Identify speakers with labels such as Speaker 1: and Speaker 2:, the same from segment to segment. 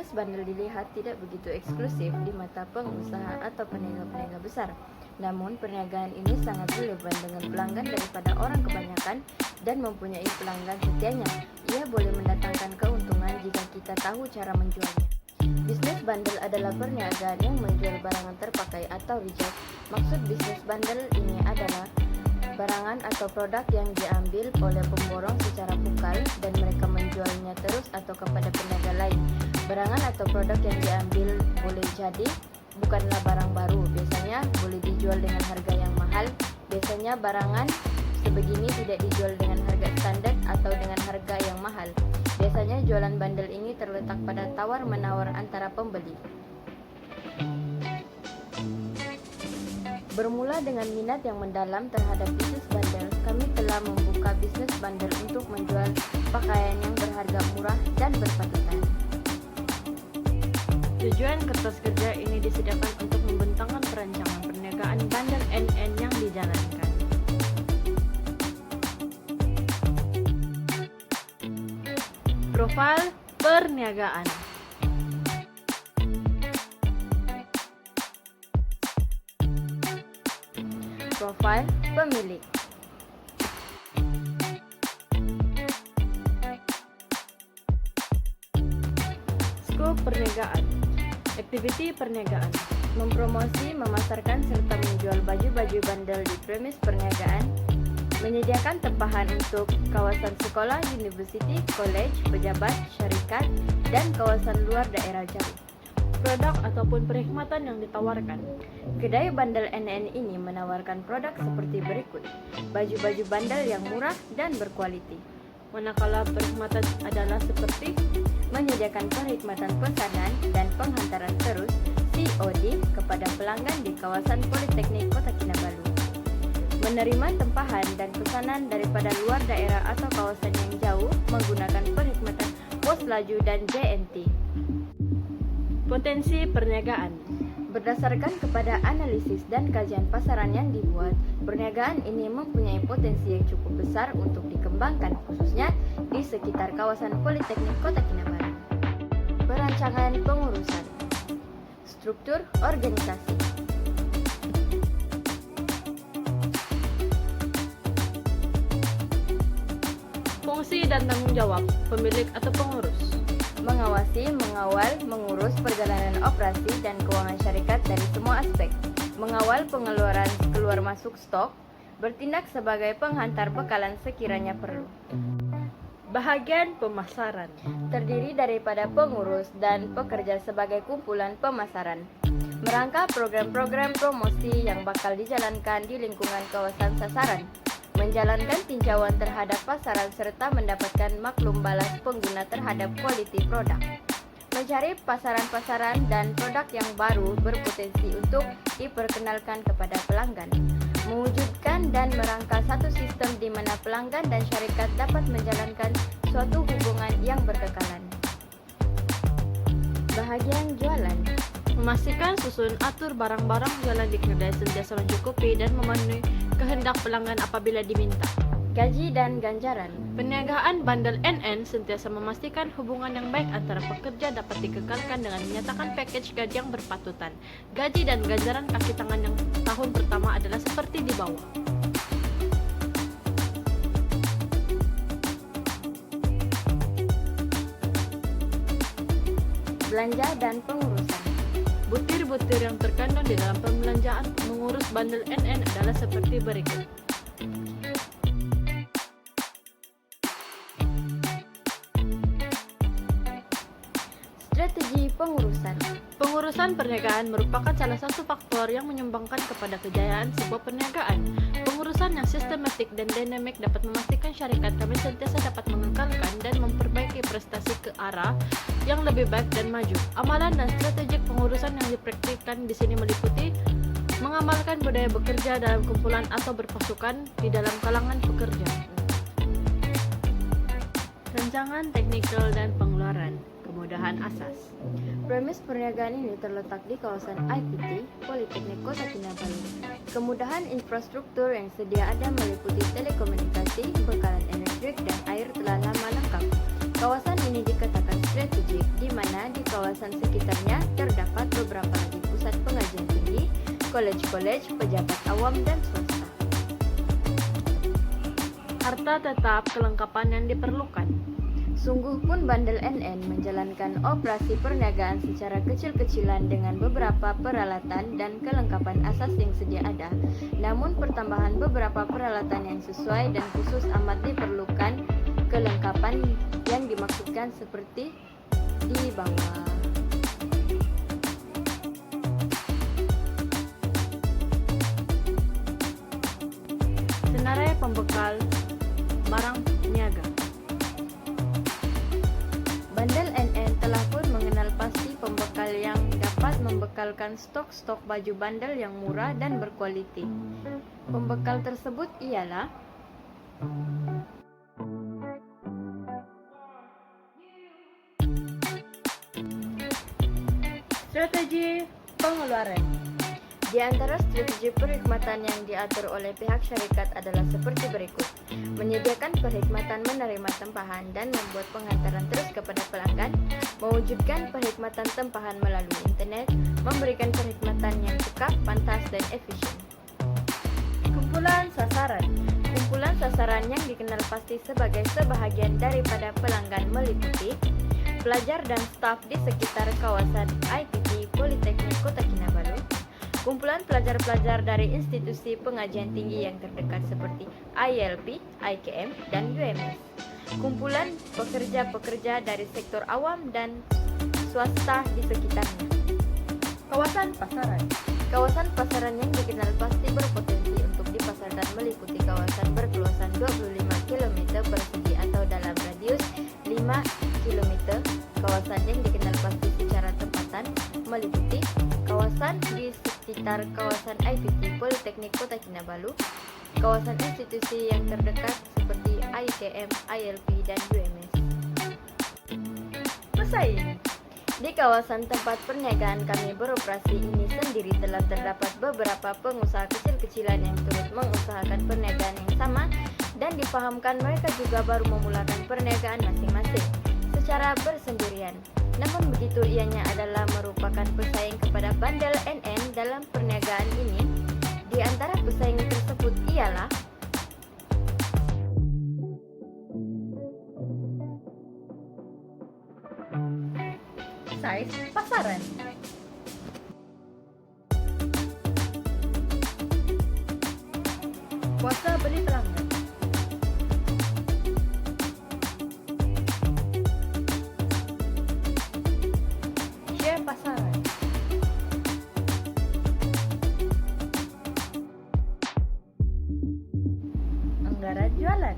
Speaker 1: Bisnis bandel dilihat tidak begitu eksklusif di mata pengusaha atau peniaga-peniaga besar. Namun, perniagaan ini sangat relevan dengan pelanggan daripada orang kebanyakan dan mempunyai pelanggan setianya. Ia boleh mendatangkan keuntungan jika kita tahu cara menjualnya. Bisnis bandel adalah perniagaan yang menjual barangan terpakai atau reject. Maksud bisnis bandel ini adalah barangan atau produk yang diambil oleh pemborong secara vokal dan mereka menjualnya terus atau kepada peniaga lain. Barangan atau produk yang diambil boleh jadi bukanlah barang baru, biasanya boleh dijual dengan harga yang mahal. Biasanya barangan sebegini tidak dijual dengan harga standar atau dengan harga yang mahal. Biasanya jualan bandel ini terletak pada tawar-menawar antara pembeli. Bermula dengan minat yang mendalam terhadap bisnis bandel, kami telah membuka bisnis bandel untuk menjual pakaian yang berharga murah dan berpatutan. Tujuan kertas kerja ini disediakan untuk membentangkan perancangan perniagaan bandel NN yang dijalankan. Profil perniagaan. Profil pemilik. Skop perniagaan. Aktiviti perniagaan. Mempromosi, memasarkan serta menjual baju-baju bandel di premis perniagaan. Menyediakan tempahan untuk kawasan sekolah, university, college, pejabat, syarikat, dan kawasan luar daerah jauh. Produk ataupun perkhidmatan yang ditawarkan. Kedai bandel NN ini menawarkan produk seperti berikut: baju-baju bandel yang murah dan berkualiti. Manakala perkhidmatan adalah seperti menyediakan perkhidmatan pesanan dan penghantaran terus COD kepada pelanggan di kawasan Politeknik Kota Kinabalu. Menerima tempahan dan pesanan daripada luar daerah atau kawasan yang jauh menggunakan perkhidmatan pos laju dan JNT. Potensi perniagaan. Berdasarkan kepada analisis dan kajian pasaran yang dibuat, perniagaan ini mempunyai potensi yang cukup besar untuk dikembangkan, khususnya di sekitar kawasan Politeknik Kota Kinabalu. Perancangan pengurusan. Struktur organisasi. Fungsi dan tanggung jawab pemilik atau pengurus. Mengawasi, mengawal, mengurus perjalanan operasi dan keuangan syarikat dari semua aspek. Mengawal pengeluaran keluar masuk stok. Bertindak sebagai penghantar bekalan sekiranya perlu. Bahagian pemasaran. Terdiri daripada pengurus dan pekerja sebagai kumpulan pemasaran. Merangka program-program promosi yang bakal dijalankan di lingkungan kawasan sasaran. Menjalankan tinjauan terhadap pasaran serta mendapatkan maklum balas pengguna terhadap kualiti produk. Mencari pasaran-pasaran dan produk yang baru berpotensi untuk diperkenalkan kepada pelanggan. Mewujudkan dan merangka satu sistem di mana pelanggan dan syarikat dapat menjalankan suatu hubungan yang berkekalan. Bahagian jualan. Memastikan susun atur barang-barang jualan di kedai sentiasa mencukupi dan memenuhi kehendak pelanggan apabila diminta. Gaji dan ganjaran. Perniagaan bandel NN sentiasa memastikan hubungan yang baik antara pekerja dapat dikekalkan dengan menyatakan package gaji yang berpatutan. Gaji dan ganjaran kaki tangan yang tahun pertama adalah seperti di bawah. Belanja dan pengurusan. Butir-butir yang terkandung di dalam pembelanjaan mengurus bandel NN adalah seperti berikut. Strategi pengurusan. Pengurusan perniagaan merupakan salah satu faktor yang menyumbangkan kepada kejayaan sebuah perniagaan. Pengurusan yang sistematik dan dinamik dapat memastikan syarikat kami sentiasa dapat mengekalkan dan memperbaiki prestasi ke arah yang lebih baik dan maju. Amalan dan strategik pengurusan yang dipraktikkan di sini meliputi mengamalkan budaya bekerja dalam kumpulan atau berpasukan di dalam kalangan pekerja. Rancangan teknikal dan pengeluaran. Kemudahan asas. Premis perniagaan ini terletak di kawasan IPT, Politeknik Kota Kinabalu. Kemudahan infrastruktur yang sedia ada meliputi telekomunikasi, bekalan elektrik, dan air telah lama lengkap. Kawasan ini dikatakan strategik, di mana di kawasan sekitarnya terdapat beberapa lagi pusat pengajian tinggi, kolej-kolej, pejabat awam, dan swasta. Harta tetap kelengkapan yang diperlukan. Sungguh pun bandel NN menjalankan operasi perniagaan secara kecil-kecilan dengan beberapa peralatan dan kelengkapan asas yang sedia ada. Namun pertambahan beberapa peralatan yang sesuai dan khusus amat diperlukan. Kelengkapan yang dimaksudkan seperti di bawah. Senarai pembekal barang niaga. Bandel NN telah pun mengenal pasti pembekal yang dapat membekalkan stok-stok baju bandel yang murah dan berkualiti. Pembekal tersebut ialah strategi pengeluaran. Di antara strategi perkhidmatan yang diatur oleh pihak syarikat adalah seperti berikut: menyediakan perkhidmatan menerima tempahan dan membuat penghantaran terus kepada pelanggan, mewujudkan perkhidmatan tempahan melalui internet, memberikan perkhidmatan yang cekap, pantas, dan efisien. Kumpulan sasaran. Kumpulan sasaran yang dikenal pasti sebagai sebahagian daripada pelanggan meliputi pelajar dan staf di sekitar kawasan IPT Politeknik Kota Kinabalu, kumpulan pelajar-pelajar dari institusi pengajian tinggi yang terdekat seperti ILP, IKM, dan UMS, kumpulan pekerja-pekerja dari sektor awam dan swasta di sekitarnya. Kawasan pasaran. Kawasan pasaran yang dikenal pasti berpotensi untuk dipasarkan meliputi kawasan berluasan 25 km persegi atau dalam radius 5 km. Kawasan yang dikenal pasti secara tempatan meliputi kawasan di sekitar kawasan IPT Politeknik Kota Kinabalu, kawasan institusi yang terdekat seperti IKM, ILP, dan UMS. Pesaing. Di kawasan tempat perniagaan kami beroperasi ini sendiri telah terdapat beberapa pengusaha kecil-kecilan yang turut mengusahakan perniagaan yang sama dan dipahamkan mereka juga baru memulakan perniagaan masing-masing secara bersendirian. Namun begitu ianya adalah merupakan pesaing kepada bandel NN dalam perniagaan ini. Di antara pesaing tersebut ialah size pasaran. Kuasa beli pelanggan. Share pasaran. Anggaran jualan.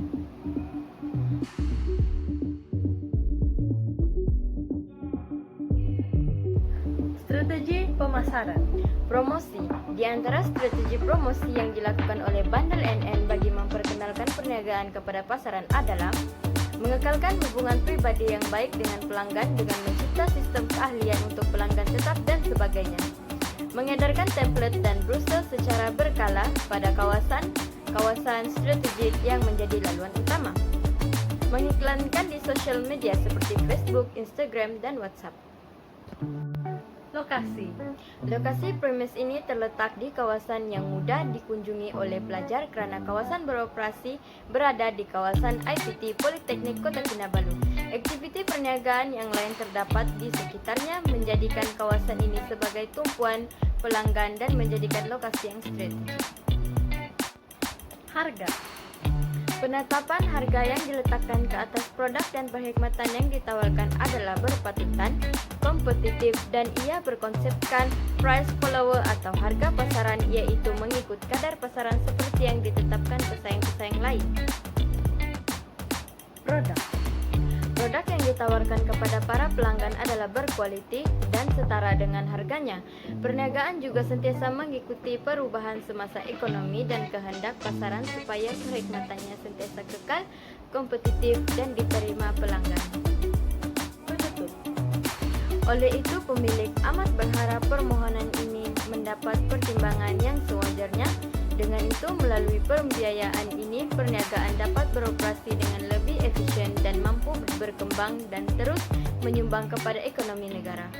Speaker 1: Strategi pemasaran. Promosi. Di antara strategi promosi yang dilakukan oleh bandel NN bagi memperkenalkan perniagaan kepada pasaran adalah mengekalkan hubungan pribadi yang baik dengan pelanggan dengan mencipta sistem keahlian untuk pelanggan tetap dan sebagainya. Mengedarkan template dan brosur secara berkala pada kawasan strategik yang menjadi laluan utama. Mengiklankan di sosial media seperti Facebook, Instagram, dan WhatsApp. Lokasi. Lokasi premis ini terletak di kawasan yang mudah dikunjungi oleh pelajar karena kawasan beroperasi berada di kawasan IPT Politeknik Kota Kinabalu. Aktiviti perniagaan yang lain terdapat di sekitarnya menjadikan kawasan ini sebagai tumpuan pelanggan dan menjadikan lokasi yang strategis. Harga. Penetapan harga yang diletakkan ke atas produk dan perkhidmatan yang ditawarkan adalah berpatutan, kompetitif, dan ia berkonsepkan price follower atau harga pasaran, yaitu mengikut kadar pasaran seperti yang ditetapkan pesaing-pesaing lain. Produk. Produk yang ditawarkan kepada para pelanggan adalah berkualiti dan setara dengan harganya. Perniagaan juga sentiasa mengikuti perubahan semasa ekonomi dan kehendak pasaran supaya perkhidmatannya sentiasa kekal, kompetitif, dan diterima pelanggan. Penutup. Oleh itu, pemilik amat berharap permohonan ini mendapat pertimbangan yang sewajarnya. Dengan itu, melalui pembiayaan ini, perniagaan dapat beroperasi dengan lebih efisien dan mampu berkembang dan terus menyumbang kepada ekonomi negara.